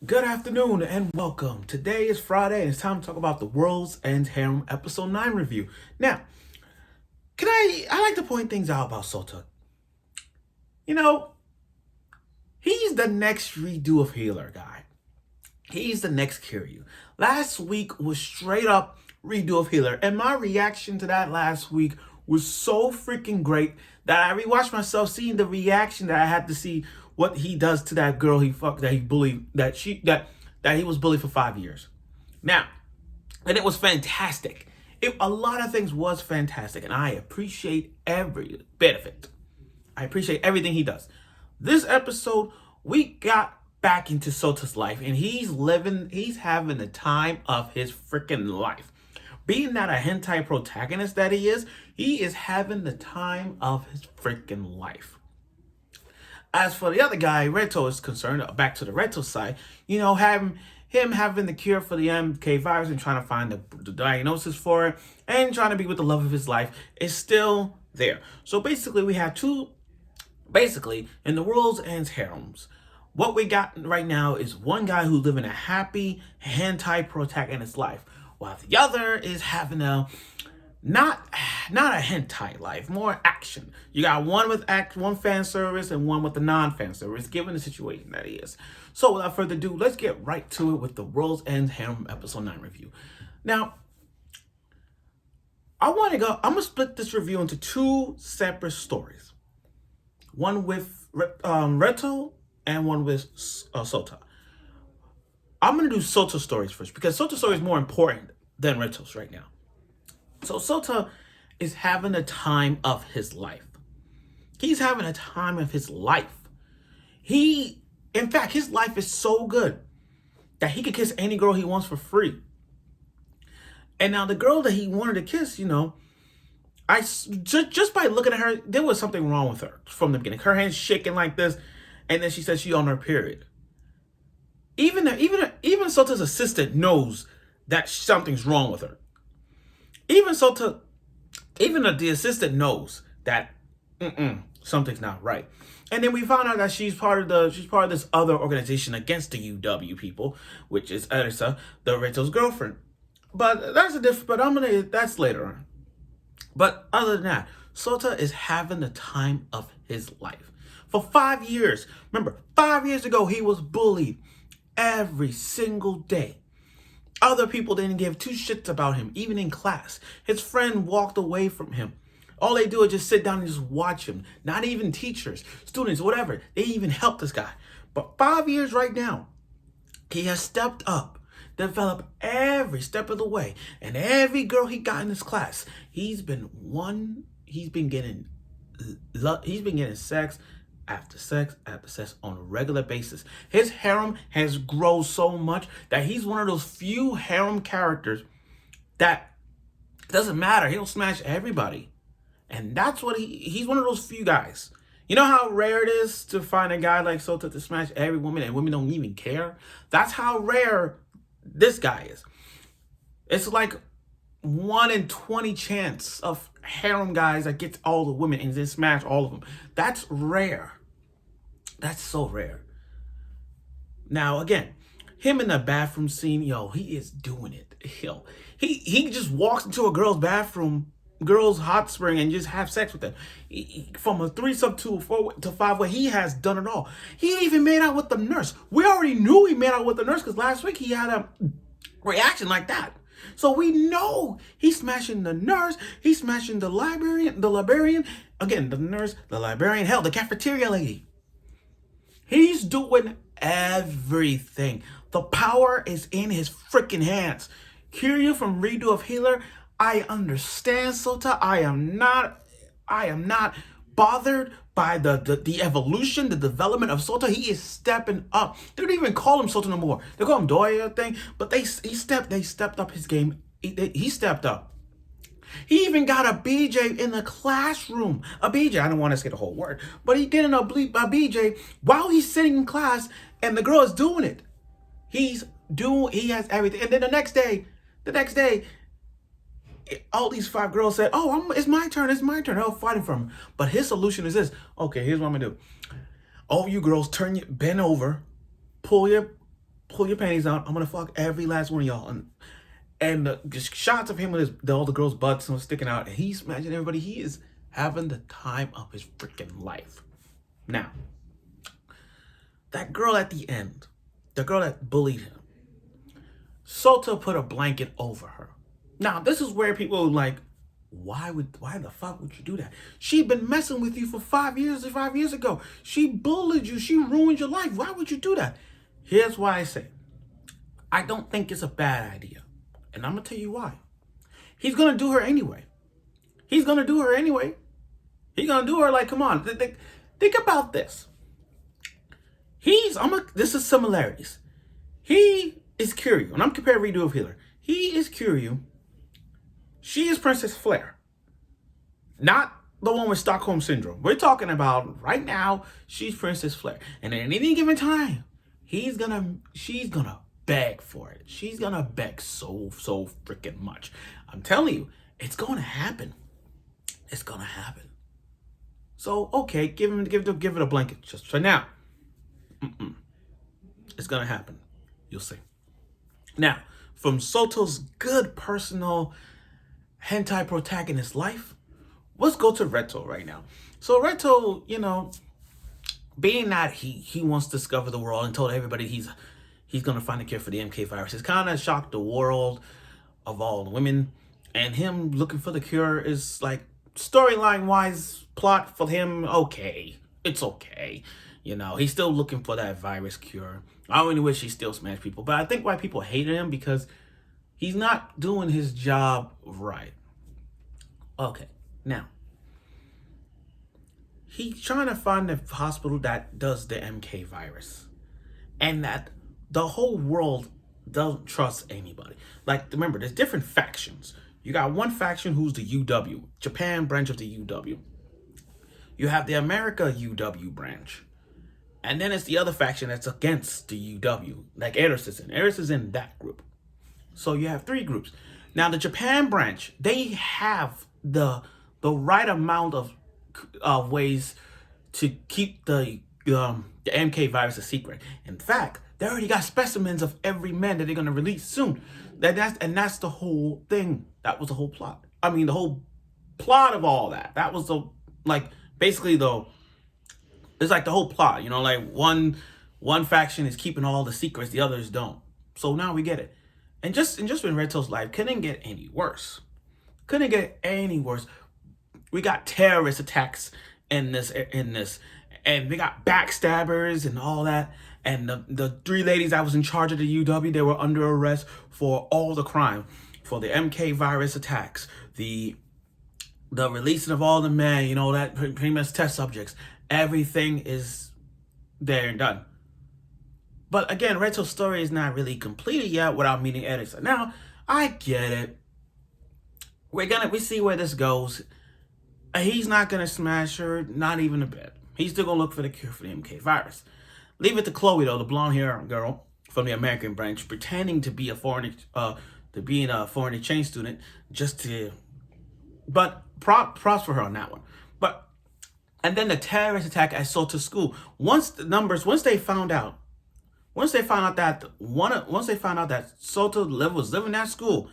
Good afternoon and welcome. Today is Friday and it's time to talk about the World's End Harem episode 9 review. Now, I like to point things out about Shouta. You know, he's the next redo of Healer guy. He's the next Kiryu. Last week was straight up redo of Healer, and my reaction to that last week was so freaking great that I rewatched myself seeing the reaction that I had to see what he does to that girl he fucked, that he bullied, that he was bullied for 5 years. Now, and it was fantastic. A lot of things was fantastic, and I appreciate every bit of it. I appreciate everything he does. This episode, we got back into Sota's life, and he's having the time of his freaking life. Being that a hentai protagonist that he is having the time of his freaking life. As for the other guy, Reto is concerned, back to the Reto side, him having the cure for the MK virus and trying to find the diagnosis for it and trying to be with the love of his life is still there. So basically, we have in the World's End Harems, what we got right now is one guy who's living a happy hentai protagonist life, while the other is having a not a hentai life, more action. You got one with one fan service and one with the non-fan service, given the situation that he is. So without further ado, let's get right to it with the World's End Harem episode 9 review. Now, I'm gonna split this review into two separate stories. One with Reto and one with Shouta. I'm going to do Shouta stories first because Shouta story is more important than Reto's right now. So Shouta is having a time of his life. He's having a time of his life. In fact, his life is so good that he could kiss any girl he wants for free. And now the girl that he wanted to kiss, just by looking at her, there was something wrong with her from the beginning. Her hands shaking like this, and then she said she's on her period. Even Sota's assistant knows that something's wrong with her. Even the assistant knows that something's not right. And then we found out that she's part of this other organization against the UW people, which is Erisa, the Rachel's girlfriend. But that's later on. But other than that, Shouta is having the time of his life. For 5 years, remember, 5 years ago, he was bullied every single day. Other people didn't give two shits about him, even in class. His friend walked away from him. All they do is just sit down and just watch him. Not even teachers, students, whatever. They even help this guy. But 5 years right now, he has stepped up, developed every step of the way. And every girl he got in his class, he's been getting sex after sex after sex on a regular basis. His harem has grown so much that he's one of those few harem characters that doesn't matter. He'll smash everybody. And that's what he's one of those few guys. You know how rare it is to find a guy like Shouta to smash every woman and women don't even care? That's how rare this guy is. It's like 1 in 20 chance of harem guys that gets all the women and then smash all of them. That's rare. That's so rare. Now, again, him in the bathroom scene, he is doing it. He just walks into a girl's bathroom, girl's hot spring, and just have sex with them. From a threesome to a 4 to 5 way, he has done it all. He even made out with the nurse. We already knew he made out with the nurse because last week he had a reaction like that. So we know he's smashing the nurse, he's smashing the librarian, again, the nurse, the librarian, hell, the cafeteria lady. He's doing everything. The power is in his freaking hands. Kiryu from Redo of Healer, I understand Shouta. I am not bothered by the evolution, the development of Shouta. He is stepping up. They don't even call him Shouta no more. They call him Doya thing, but they stepped up his game. He stepped up. He even got a BJ in the classroom. A BJ, I don't want to say the whole word, but he getting a BJ while he's sitting in class and the girl is doing it. He has everything. And then the next day, all these 5 girls said, it's my turn. They're all fighting for him. But his solution is this. Okay, here's what I'm going to do. All you girls bend over, pull your pull your panties out. I'm gonna fuck every last one of y'all. And the shots of him with all the girls' butts and sticking out, and he's smashing everybody. He is having the time of his freaking life. Now, that girl at the end, the girl that bullied him, Shouta put a blanket over her. Now, this is where people are like, why the fuck would you do that? She'd been messing with you for 5 years ago. She bullied you. She ruined your life. Why would you do that? Here's why I say, I don't think it's a bad idea. And I'm going to tell you why. He's going to do her anyway. He's going to do her anyway. He's going to do her like, come on. Think about this. This is similarities. He is Kiryu. And I'm comparing Redo of Healer. He is Kiryu. She is Princess Flare. Not the one with Stockholm Syndrome. We're talking about right now, she's Princess Flare. And at any given time, she's gonna beg for it. She's gonna beg so freaking much. I'm telling you, it's gonna happen. It's gonna happen. So okay, give it a blanket just for now. It's gonna happen. You'll see. Now, from Soto's good personal hentai protagonist life, let's go to Reto right now. So Reto, being that he wants to discover the world and told everybody he's gonna find a cure for the MK virus, it's kind of shocked the world of all the women, and him looking for the cure is like storyline wise, plot for him, okay, it's okay. He's still looking for that virus cure. I only wish he still smashed people, but I think why people hated him because he's not doing his job right. Okay, now he's trying to find a hospital that does the MK virus, and that the whole world doesn't trust anybody. Like, remember, there's different factions. You got one faction who's the UW, Japan branch of the UW. You have the America UW branch. And then it's the other faction that's against the UW, like Eris is in. Eris is in that group. So you have three groups. Now the Japan branch, they have the right amount of ways to keep the MK virus a secret. In fact, they already got specimens of every man that they're gonna release soon. That's the whole thing. That was the whole plot. I mean, the whole plot of all that. That was it's like the whole plot. Like one faction is keeping all the secrets, the others don't. So now we get it. And just in Reto's life, couldn't get any worse. Couldn't get any worse. We got terrorist attacks in this, and we got backstabbers and all that. And the three ladies that was in charge of the UW, they were under arrest for all the crime, for the MK virus attacks, the releasing of all the men, that pretty much test subjects. Everything is there and done. But again, Reto's story is not really completed yet without meeting Edison. Now, I get it. We see where this goes. He's not gonna smash her, not even a bit. He's still gonna look for the cure for the MK virus. Leave it to Chloe though, the blonde hair girl from the American branch, pretending to be a foreign exchange student, but props for her on that one. And then the terrorist attack at Shouta school. Once they found out that Shouta was living in that school,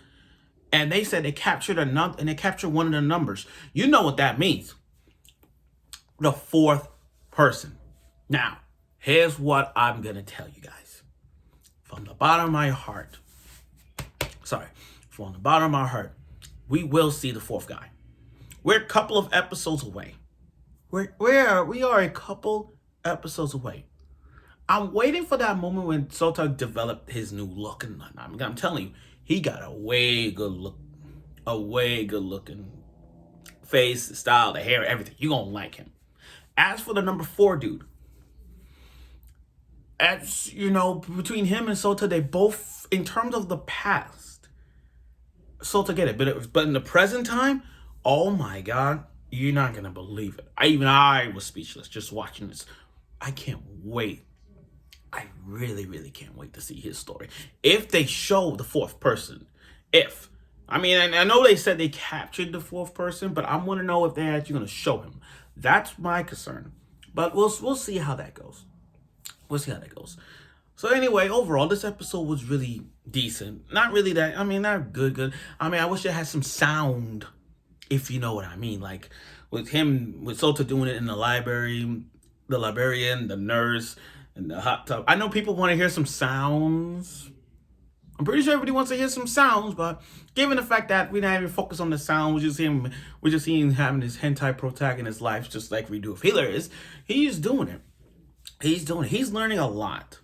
and they said they captured one of the numbers. You know what that means? The fourth person. Now, here's what I'm gonna tell you guys. From the bottom of my heart, we will see the fourth guy. We're a couple of episodes away. We are a couple episodes away. I'm waiting for that moment when Shouta developed his new look, and I'm telling you, he got a way good looking face, style, the hair, everything. You're gonna like him. As for the number 4 dude, between him and Shouta, they both, in terms of the past, Shouta get it, but in the present time, oh my God. You're not going to believe it. I was speechless just watching this. I can't wait. I really, really can't wait to see his story. If they show the fourth person, I know they said they captured the fourth person, but I want to know if they're actually going to show him. That's my concern. But we'll see how that goes. So anyway, overall, this episode was really decent. Not really that. I mean, not good. I mean, I wish it had some sound, if you know what I mean. Like with him, with Shouta doing it in the library, the librarian, the nurse, and the hot tub. I know people want to hear some sounds. I'm pretty sure everybody wants to hear some sounds, but given the fact that we're not even focused on the sound, we're just seeing him having his hentai protag in his life, just like we do with Healer is. He's doing it. He's doing it. He's learning a lot,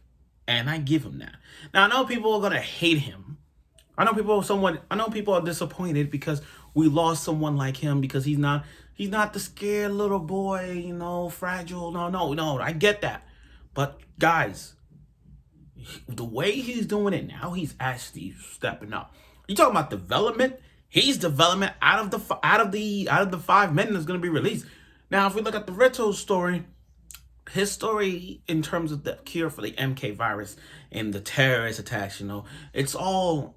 and I give him that. Now I know people are gonna hate him. I know people are disappointed because we lost someone like him because he's not the scared little boy, fragile. No. I get that, but guys, the way he's doing it now, he's actually stepping up. You talking about development? He's development out of the 5 men that's going to be released. Now, if we look at the Retro story, his story in terms of the cure for the MK virus and the terrorist attacks, it's all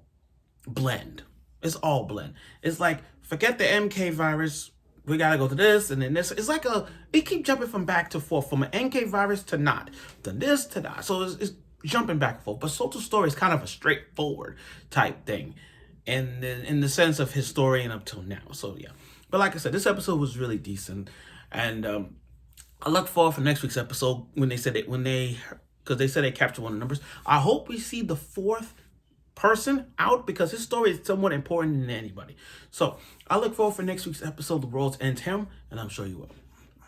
blend. It's all blend. It's like, forget the MK virus. We gotta go to this and then this. It's like it keep jumping from back to forth, from an MK virus to not, then this to that. So it's jumping back and forth. But Shouta's story is kind of a straightforward type thing, and in the sense of his story and up till now. So yeah. But like I said, this episode was really decent, and I look forward for next week's episode because they said they captured one of the numbers. I hope we see the fourth person out because his story is somewhat important than anybody. So I look forward for next week's episode, The World's End Harem, and I'm sure you will.